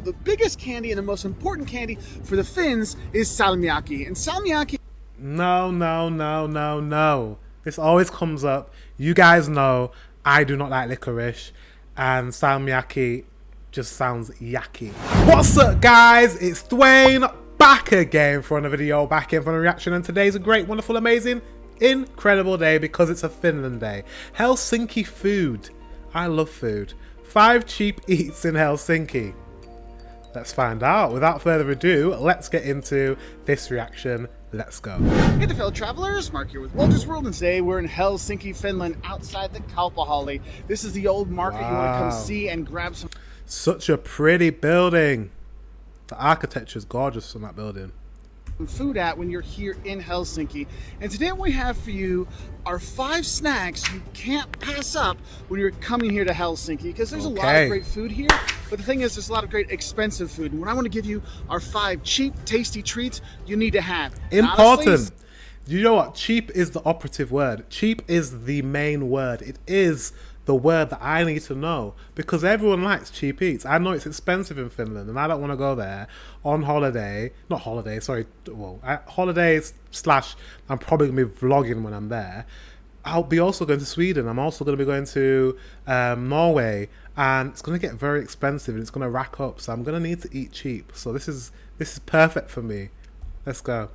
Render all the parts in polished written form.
The biggest candy and the most important candy for the Finns is salmiakki. And salmiakki... No. This always comes up. You guys know I do not like licorice. And salmiakki just sounds yucky. What's up, guys? It's Dwayne back again for another video, back in for a reaction. And today's a great, wonderful, amazing, incredible day because it's a Finland day. Helsinki food. I love food. 5 cheap eats in Helsinki. Let's find out. Without further ado, let's get into this reaction. Let's go. Hey there, fellow travelers. Mark here with Walter's World, and today we're in Helsinki, Finland, outside the Kauppahalli. This is the old market. You want to come see and grab some... Such a pretty building. The architecture is gorgeous on that building. Food at when you're here in Helsinki. And today what we have for you are 5 snacks you can't pass up when you're coming here to Helsinki, because there's a lot of great food here, but the thing is there's a lot of great expensive food, and what I want to give you are 5 cheap, tasty treats you need to have. Important. Honestly, you know what? Cheap is the operative word. Cheap is the main word. It is the word that I need to know, because everyone likes cheap eats. I know it's expensive in Finland and I don't want to go there on holiday. Not holiday, sorry. Well, holidays slash I'm probably going to be vlogging when I'm there. I'll be also going to Sweden. I'm also going to be going to Norway, and it's going to get very expensive and it's going to rack up. So I'm going to need to eat cheap. So this is perfect for me. Let's go.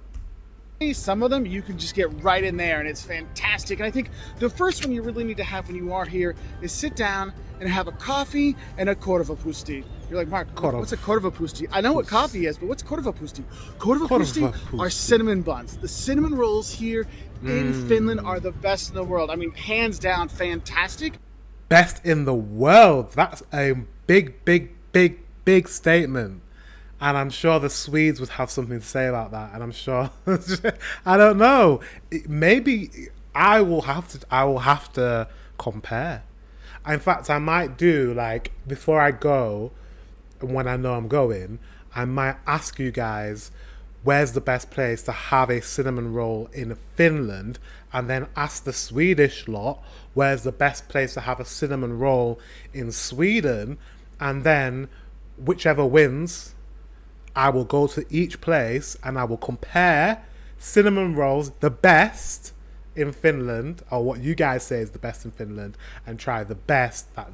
some of them you can just get right in there and it's fantastic. And I think the first one you really need to have when you are here is sit down and have a coffee and a korvapusti. You're like, Mark, what's a korvapusti? I know what coffee is, but what's korvapusti? Korvapusti are cinnamon buns. The cinnamon rolls here in Finland are the best in the world. I mean, hands down, fantastic. Best in the world. That's a big statement. And I'm sure the Swedes would have something to say about that. And I'm sure, I don't know. Maybe I will have to compare. In fact, I might do, like, before I go, when I know I'm going, I might ask you guys, where's the best place to have a cinnamon roll in Finland? And then ask the Swedish lot, where's the best place to have a cinnamon roll in Sweden? And then whichever wins, I will go to each place and I will compare cinnamon rolls, the best in Finland, or what you guys say is the best in Finland, and try the best that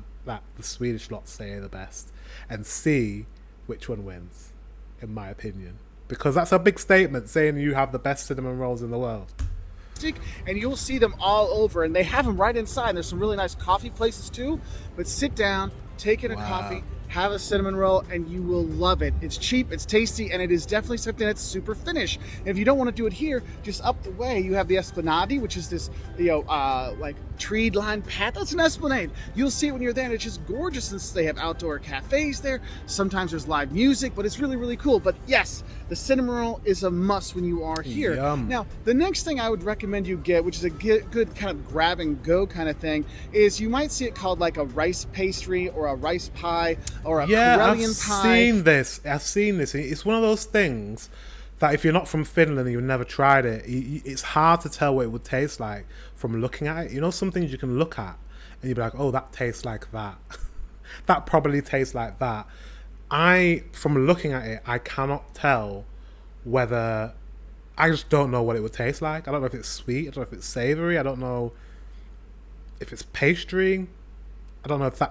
the Swedish lot say are the best, and see which one wins, in my opinion. Because that's a big statement, saying you have the best cinnamon rolls in the world. And you'll see them all over, and they have them right inside. There's some really nice coffee places too, but sit down, take in a coffee, have a cinnamon roll, and you will love it. It's cheap, it's tasty, and it is definitely something that's super Finnish. And if you don't want to do it here, just up the way, you have the Esplanade, which is this, like tree-lined path. That's an esplanade. You'll see it when you're there, and it's just gorgeous. And they have outdoor cafes there. Sometimes there's live music, but it's really, really cool. But yes, the cinnamon roll is a must when you are here. Yum. Now, the next thing I would recommend you get, which is a good kind of grab and go kind of thing, is you might see it called like a rice pastry or a rice pie or a Karelian pie. I've seen this. It's one of those things that if you're not from Finland and you've never tried it, it's hard to tell what it would taste like from looking at it. You know, some things you can look at and you'd be like, oh, that tastes like that. That probably tastes like that. From looking at it, I cannot tell whether... I just don't know what it would taste like. I don't know if it's sweet. I don't know if it's savory. I don't know if it's pastry. I don't know if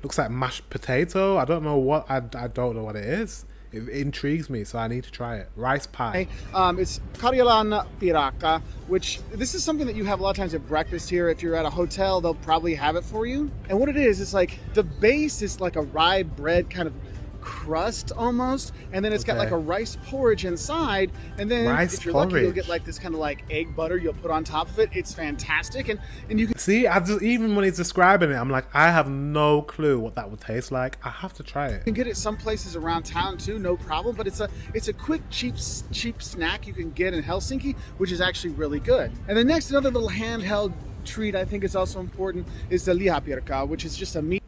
looks like mashed potato. I don't know what, I don't know what it is. It intrigues me, so I need to try it. Rice pie. It's Karjalan piraka, which this is something that you have a lot of times at breakfast here. If you're at a hotel, they'll probably have it for you. And what it is like the base is like a rye bread kind of crust almost, and then it's got like a rice porridge inside, and then if you're lucky you'll get like this kind of like egg butter you'll put on top of it. It's fantastic, and you can see, even when he's describing it, I'm like, I have no clue what that would taste like. I have to try it. You can get it some places around town too, no problem, but it's a quick cheap snack you can get in Helsinki, which is actually really good. And then next, another little handheld treat I think is also important is the lihapirkka, which is just a meat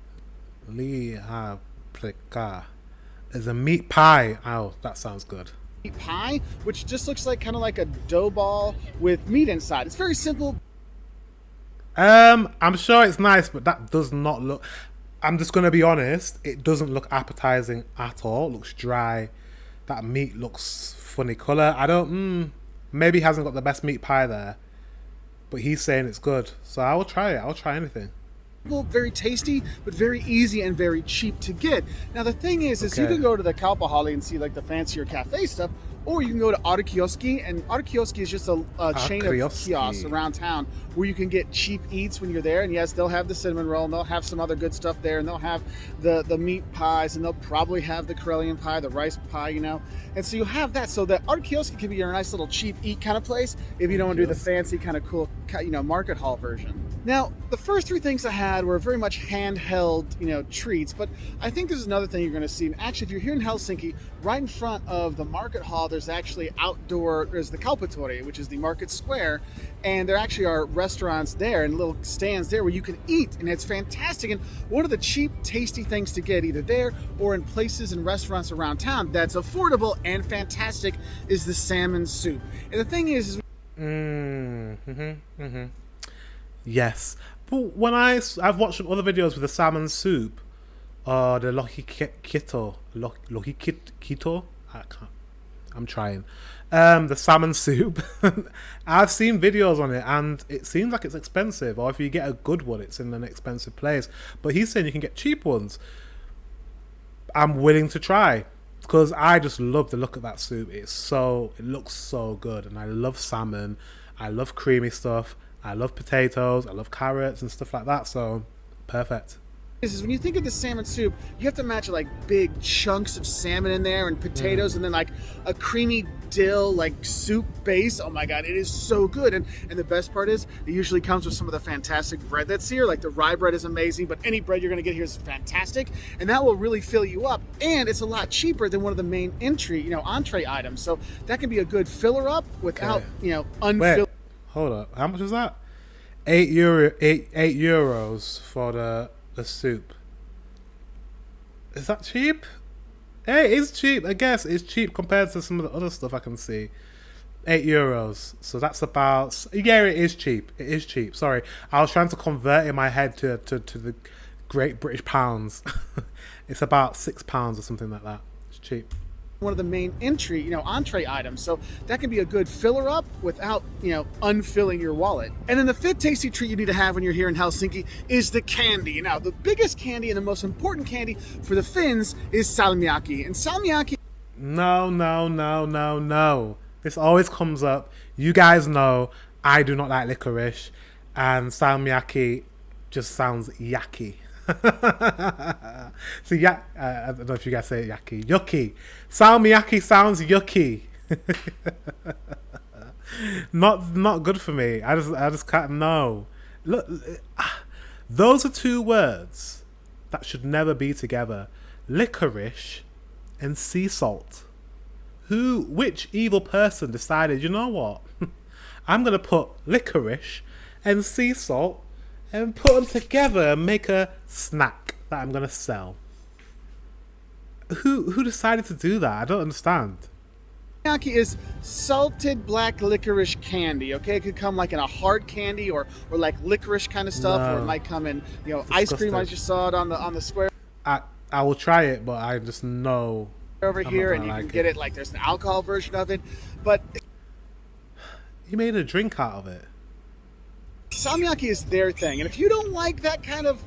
lihapirkka. Is a meat pie. Oh, that sounds good. Meat pie, which just looks like kind of like a dough ball with meat inside. It's very simple. I'm sure it's nice, but that does not look... I'm just gonna be honest. It doesn't look appetizing at all. It looks dry. That meat looks funny color. I don't. Maybe he hasn't got the best meat pie there, but he's saying it's good. So I will try it. I'll try anything. Very tasty, but very easy and very cheap to get. Now the thing is you can go to the Kauppahalli and see like the fancier cafe stuff, or you can go to Autokioski, and Autokioski is just a chain of kiosks around town where you can get cheap eats when you're there. And yes, they'll have the cinnamon roll, and they'll have some other good stuff there, and they'll have the meat pies, and they'll probably have the Karelian pie, the rice pie, you know. And so you have that. So the Autokioski can be your nice little cheap eat kind of place if you don't want to do the fancy kind of cool, you know, market hall version. Now, the first three things I had were very much handheld, you know, treats, but I think there's another thing you're going to see. And actually, if you're here in Helsinki, right in front of the market hall, there's actually there's the Kauppatori, which is the market square, and there actually are restaurants there and little stands there where you can eat, and it's fantastic. And one of the cheap, tasty things to get either there or in places and restaurants around town that's affordable and fantastic is the salmon soup. And the thing is Yes, but when I've watched other videos with the salmon soup, or the lohikito, I'm trying. The salmon soup. I've seen videos on it, and it seems like it's expensive. Or if you get a good one, it's in an expensive place. But he's saying you can get cheap ones. I'm willing to try because I just love the look of that soup. It looks so good, and I love salmon. I love creamy stuff. I love potatoes, I love carrots and stuff like that, so perfect. Is when you think of the salmon soup, you have to imagine like big chunks of salmon in there and potatoes and then like a creamy dill like soup base. Oh my god, it is so good. And the best part is it usually comes with some of the fantastic bread that's here. Like the rye bread is amazing, but any bread you're gonna get here is fantastic, and that will really fill you up. And it's a lot cheaper than one of the main entree items. So that can be a good filler up without unfilling. Wait, hold up. How much is that? €8 for the soup. Is that cheap? Hey, it's cheap. I guess it's cheap compared to some of the other stuff I can see. €8. So that's about... Yeah, it is cheap. It is cheap. Sorry. I was trying to convert in my head to the Great British pounds. It's about £6 or something like that. It's cheap. One of the main entree items. So that can be a good filler up without, unfilling your wallet. And then the fifth tasty treat you need to have when you're here in Helsinki is the candy. Now, the biggest candy and the most important candy for the Finns is salmiakki. And salmiakki... No. This always comes up. You guys know I do not like licorice, and salmiakki just sounds yucky. So I don't know if you guys say it yucky. Salmiakki sounds yucky. Not good for me. I just can't know. Look, those are two words that should never be together. Licorice and sea salt. Which evil person decided, you know what? I'm gonna put licorice and sea salt and put them together and make a snack that I'm gonna sell. Who decided to do that? I don't understand. Salmiakki is salted black licorice candy. Okay, it could come like in a hard candy or like licorice kind of stuff, or it might come in ice cream. I just saw it on the square. I will try it, but I just know over here, and you can get it like there's an alcohol version of it, but you made a drink out of it. Salmiakki is their thing, and if you don't like that kind of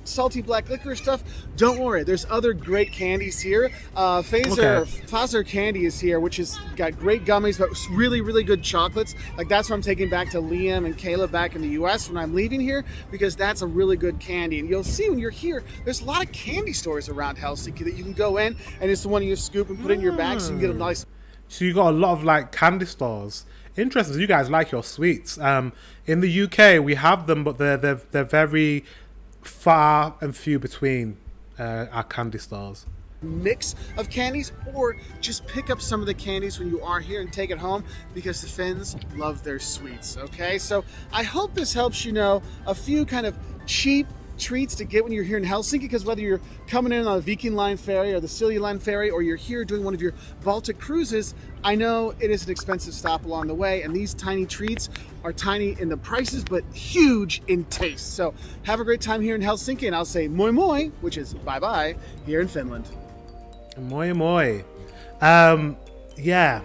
salty black licorice stuff, don't worry. There's other great candies here. Fazer candy is here, which has got great gummies, but really, really good chocolates. Like that's what I'm taking back to Liam and Kayla back in the U.S. when I'm leaving here, because that's a really good candy. And you'll see when you're here, there's a lot of candy stores around Helsinki that you can go in, and it's the one you scoop and put in your bag, so you can get a nice. So you got a lot of like candy stores. Interesting. So you guys like your sweets. In the UK, we have them, but they're very far and few between our candy stores. Mix of candies, or just pick up some of the candies when you are here and take it home, because the Finns love their sweets. Okay, so I hope this helps a few kind of cheap, treats to get when you're here in Helsinki, because whether you're coming in on the Viking Line ferry or the Silja Line ferry, or you're here doing one of your Baltic cruises, I know it is an expensive stop along the way, and these tiny treats are tiny in the prices, but huge in taste. So have a great time here in Helsinki, and I'll say moi moi, which is bye-bye, here in Finland. Moi moi. Yeah.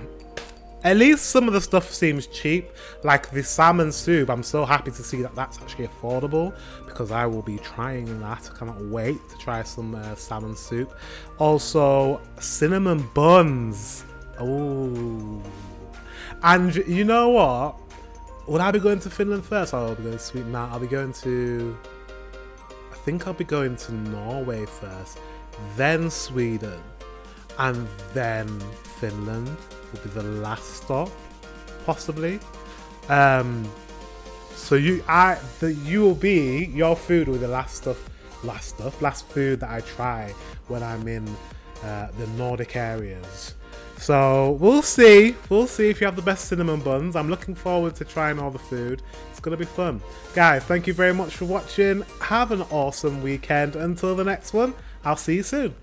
At least some of the stuff seems cheap, like the salmon soup. I'm so happy to see that that's actually affordable, because I will be trying that. I cannot wait to try some salmon soup. Also, cinnamon buns. Oh. And you know what? Would I be going to Finland first, or I'll be going to Sweden? Now I'll be going to... I think I'll be going to Norway first, then Sweden, and then Finland will be the last stop, possibly. So your food will be the last food that I try when I'm in the Nordic areas. So we'll see if you have the best cinnamon buns. I'm looking forward to trying all the food. It's gonna be fun. Guys, thank you very much for watching. Have an awesome weekend. Until the next one, I'll see you soon.